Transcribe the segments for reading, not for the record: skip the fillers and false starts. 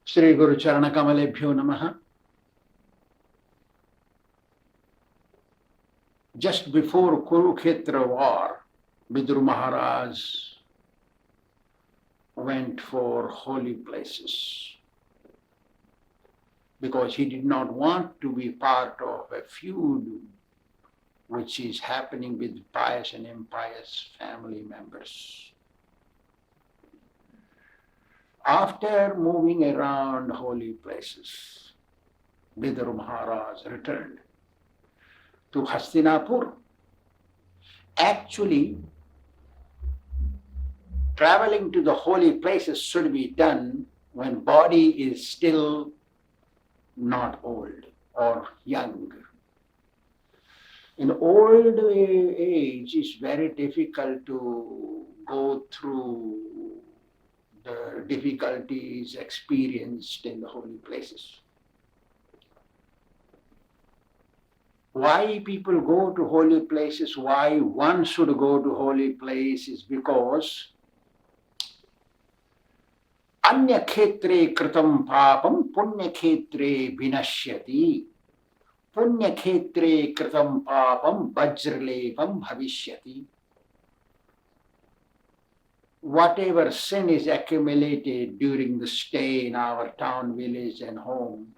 Shri Guru Charana Kamalebhyo Namaha. Just before Kurukshetra war, Vidur Maharaj went for holy places because he did not want to be part of a feud which is happening with pious and impious family members. After moving around holy places, Vidur Maharaj returned to Hastinapur. Actually, traveling to the holy places should be done when body is still not old or young. In old age, it's very difficult to go through the difficulties experienced in the holy places. Why people go to holy places, why one should go to holy places, because Anya khetre kritam papam punya khetre vinashyati. Punya khetre kritam papam vajralevam bhavishyati. Whatever sin is accumulated during the stay in our town, village and home,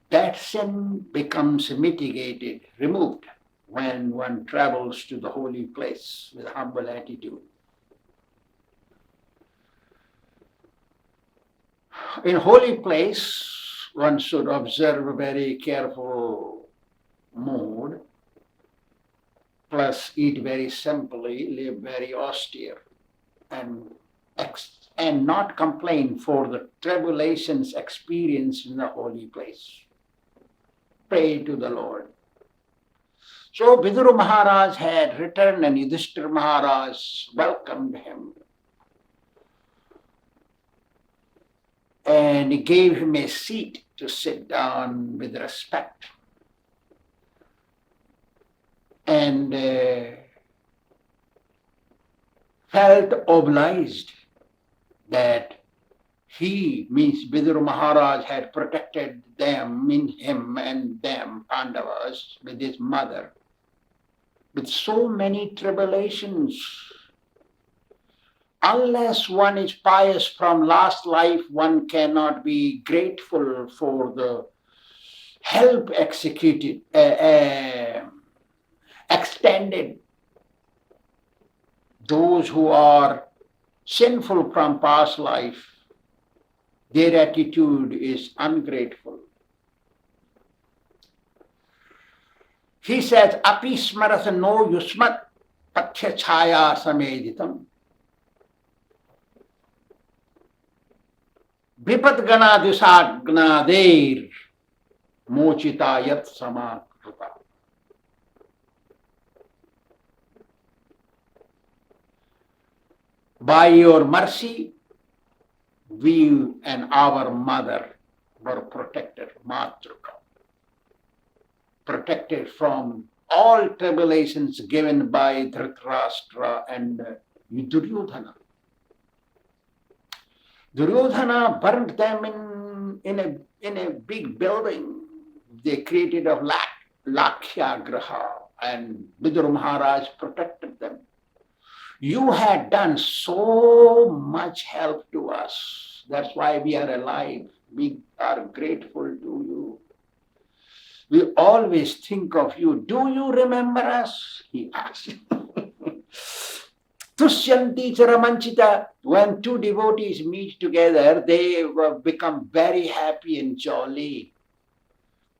that sin becomes mitigated, removed, when one travels to the holy place with humble attitude. In holy place, one should observe a very careful mood, plus eat very simply, live very austere, and not complain for the tribulations experienced in the holy place. Pray to the Lord. So Vidur Maharaj had returned and Yudhishthira Maharaj welcomed him and he gave him a seat to sit down with respect. And felt obliged that he, means Vidur Maharaj, had protected them, him and them, Pandavas, with his mother, with so many tribulations. Unless one is pious from last life, one cannot be grateful for the help extended. Those who are sinful from past life, their attitude is ungrateful. He says, Api smarasa no yusmat pathya chaya sameditam. Vipad gana dusagnader mochita yat samakruta. By your mercy, we and our mother were protected, Matruka, protected from all tribulations given by Dhritarashtra and Duryodhana. Duryodhana burnt them in a big building they created of Lakshya Graha, and Vidur Maharaj protected them. You had done so much help to us. That's why we are alive. We are grateful to you. We always think of you. Do you remember us? He asked. Tushyanti Charamanchita. When two devotees meet together, they become very happy and jolly.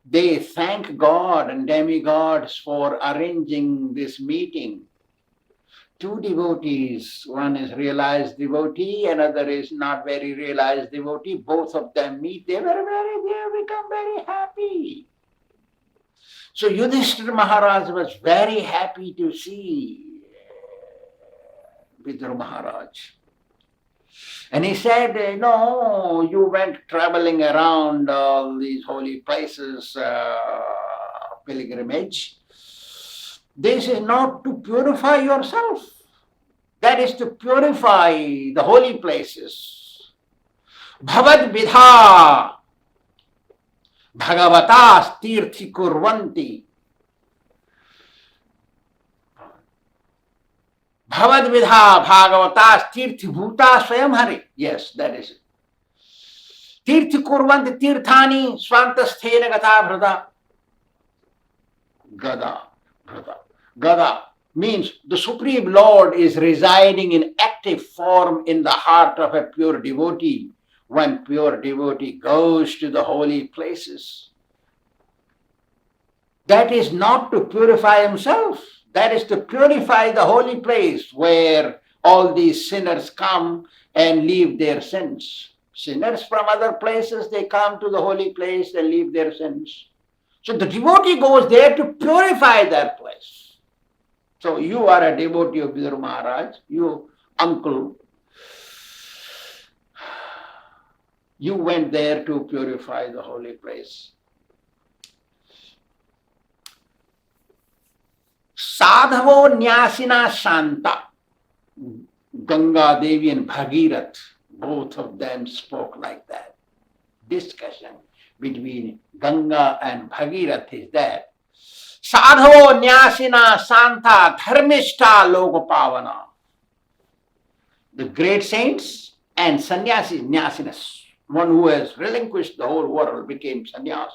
They thank God and demigods for arranging this meeting. Two devotees, one is realized devotee, another is not very realized devotee. Both of them meet, they become very happy. So Yudhishthira Maharaj was very happy to see Vidur Maharaj. And he said, no, you went traveling around all these holy places, pilgrimage. This is not to purify yourself. That is to purify the holy places. Bhavad vidha bhagavatas tirthi kurvanti. Bhavad vidha bhagavatas tirthi bhuta swayam hari. Yes, that is it. Tirthi kurvanti tirthani svantasthena gata bhrata. Gada bhrata. Gada means the Supreme Lord is residing in active form in the heart of a pure devotee when pure devotee goes to the holy places. That is not to purify himself. That is to purify the holy place where all these sinners come and leave their sins. Sinners from other places, they come to the holy place and leave their sins. So the devotee goes there to purify that place. So you are a devotee of Vidur Maharaj, you uncle, you went there to purify the holy place. Sadhavo Nyasina Shanta, Ganga Devi and Bhagirath, both of them spoke like that. Discussion between Ganga and Bhagirath is that Sadhavo Nyasina Santa Dharmishta Lokapavana. The great saints and sannyasis, Nyasinas, one who has relinquished the whole world became sannyas.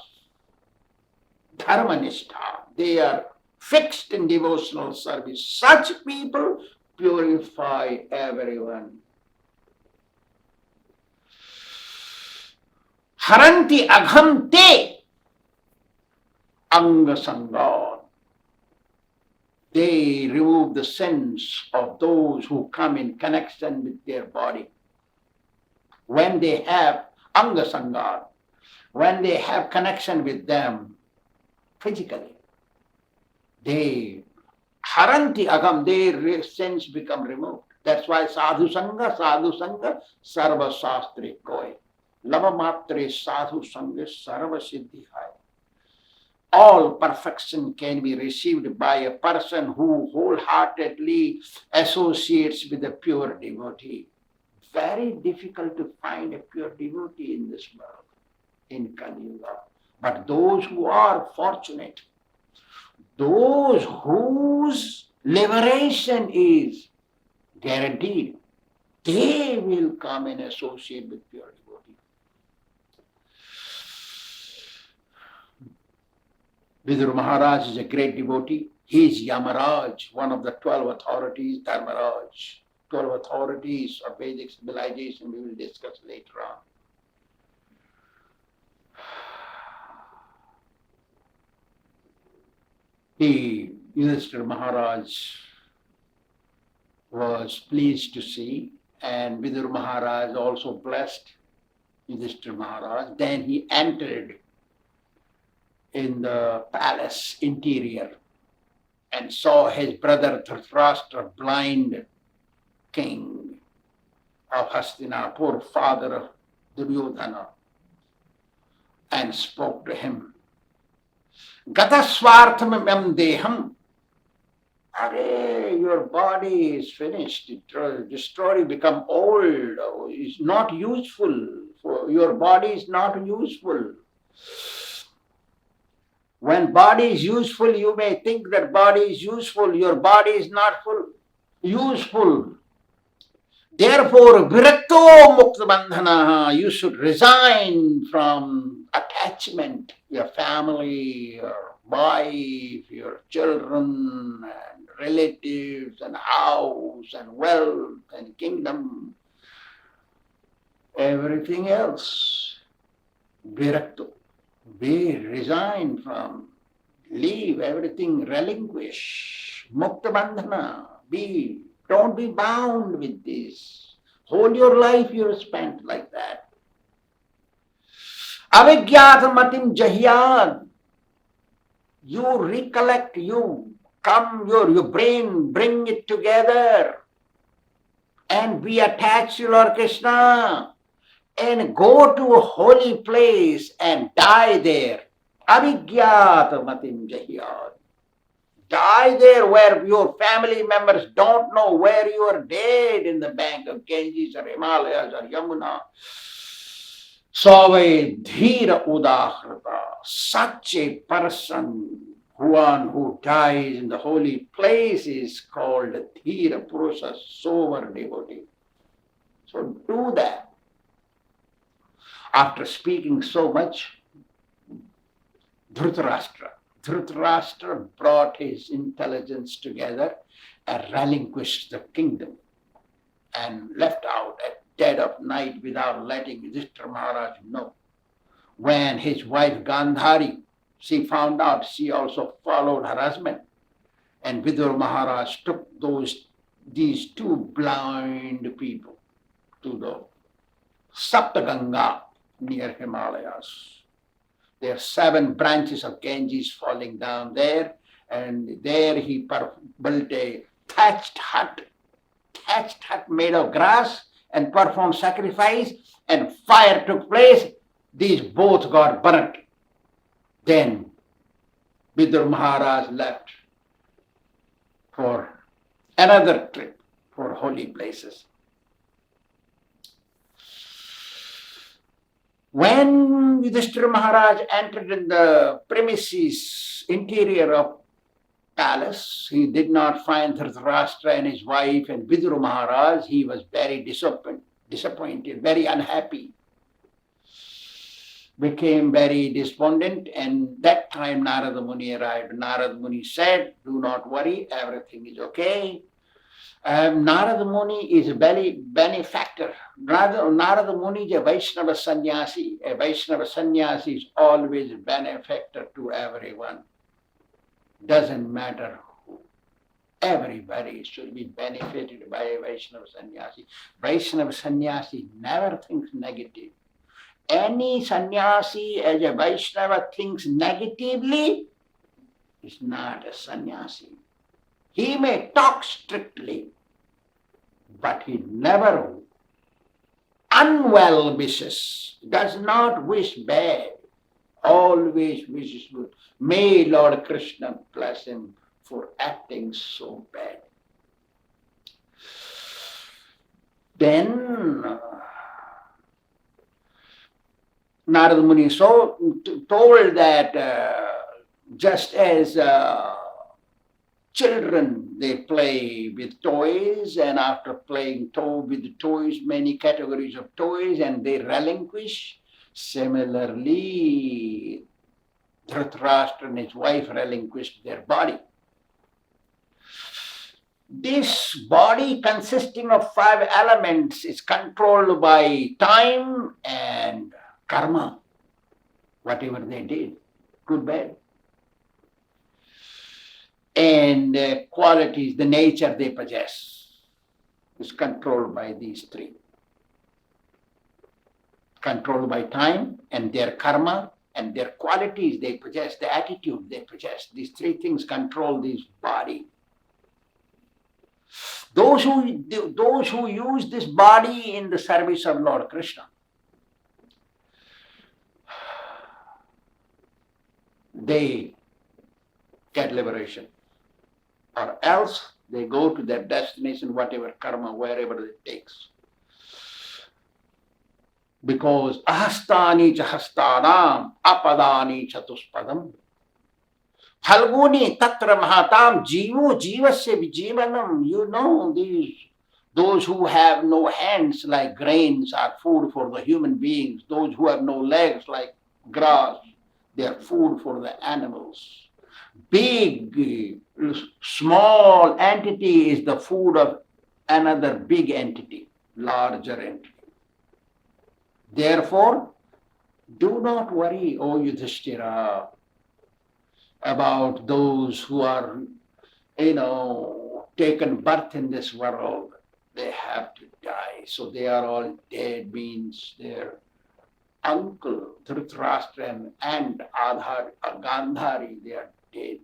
Dharmanishta, they are fixed in devotional service. Such people purify everyone. Haranti aghamte angasanga. They remove the sins of those who come in connection with their body. When they have angasanga, when they have connection with them physically, they haranti agam, their sins become removed. That's why sadhu sangha, sarva shastri koi. Lava matre sadhu sangha, sarva siddhi hai. All perfection can be received by a person who wholeheartedly associates with a pure devotee. Very difficult to find a pure devotee in this world, in Kali Yuga. But those who are fortunate, those whose liberation is guaranteed, they will come and associate with pure devotee. Vidur Maharaj is a great devotee. He is Yamaraj, one of the 12 authorities, Dharmaraj. 12 authorities of Vedic civilization we will discuss later on. Yudhishthira Maharaj was pleased to see, and Vidur Maharaj also blessed Yudhishthira Maharaj. Then he entered in the palace interior and saw his brother Dhritarashtra, blind king of Hastinapur, father of Duryodhana, and spoke to him. Gata swartham mem deham. Are, your body is finished, destroyed, become old, is not useful. Your body is not useful. When body is useful, you may think that body is useful. Your body is not useful. Therefore, virakto mukta bandhana, you should resign from attachment, your family, your wife, your children, and relatives, and house, and wealth, and kingdom, everything else. Virakto. Be resign from, leave everything, relinquish. Mukta bandhana, don't be bound with this. Whole your life you spent like that. Avigyata matim jahyad. You recollect, you come, your brain, bring it together and be attached to Lord Krishna and go to a holy place and die there. Avigyata matim jahyad. die there where your family members don't know where you are dead in the bank of Ganges or Himalayas or Yamuna. Savai dhira udahrata. Such a person, one who dies in the holy place, is called dhira purusha, sober devotee. So do that. After speaking so much, Dhritarashtra brought his intelligence together and relinquished the kingdom and left out at dead of night without letting Yudhishthira Maharaj know. When his wife Gandhari, she found out, she also followed her husband. And Vidur Maharaj took these two blind people to the Saptaganga near Himalayas. There are 7 branches of Ganges falling down there, and there he built a thatched hut made of grass, and performed sacrifice, and fire took place. These both got burnt. Then Vidur Maharaj left for another trip for holy places. When Yudhishthira Maharaj entered in the premises, interior of palace, he did not find Dhritarashtra and his wife and Vidur Maharaj. He was very disappointed, very unhappy, became very despondent, and that time Narada Muni arrived. Narada Muni said, "Do not worry, everything is okay." Narada Muni is a benefactor. Narada Muni is a Vaishnava sannyasi. A Vaishnava sannyasi is always a benefactor to everyone. Doesn't matter who. Everybody should be benefited by a Vaishnava sannyasi. Vaishnava sannyasi never thinks negative. Any sannyasi as a Vaishnava thinks negatively is not a sannyasi. He may talk strictly, but he never unwell wishes, does not wish bad, always wishes good. May Lord Kṛṣṇa bless him for acting so bad. Then Narada Muni told that just as children, they play with toys, and after playing with toys, many categories of toys, and they relinquish. Similarly, Dhritarashtra and his wife relinquished their body. This body, consisting of 5 elements, is controlled by time and karma, whatever they did, good, bad. And qualities, the nature they possess, is controlled by these 3. Controlled by time and their karma and their qualities they possess, the attitude they possess. These 3 things control this body. Those who use this body in the service of Lord Kṛṣṇa, they get liberation. Or else they go to their destination, whatever karma, wherever it takes. Because ahastani cha hastanam apadani chatuspadam phalguni tatra mahatam jivo jivasya vijivanam. You know, those who have no hands like grains are food for the human beings. Those who have no legs like grass, they are food for the animals. Big, small entity is the food of another big entity, larger entity. Therefore, do not worry, O Yudhishthira, about those who are, taken birth in this world. They have to die. So they are all dead, means their uncle, Dhritarashtra and Gandhari, they are dead.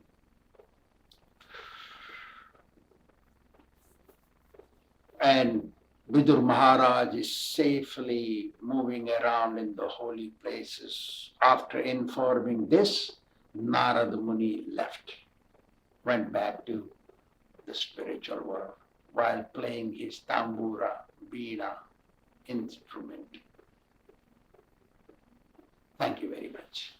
And Vidur Maharaj is safely moving around in the holy places. After informing this, Narada Muni left. went back to the spiritual world while playing his tambura, veena instrument. Thank you very much.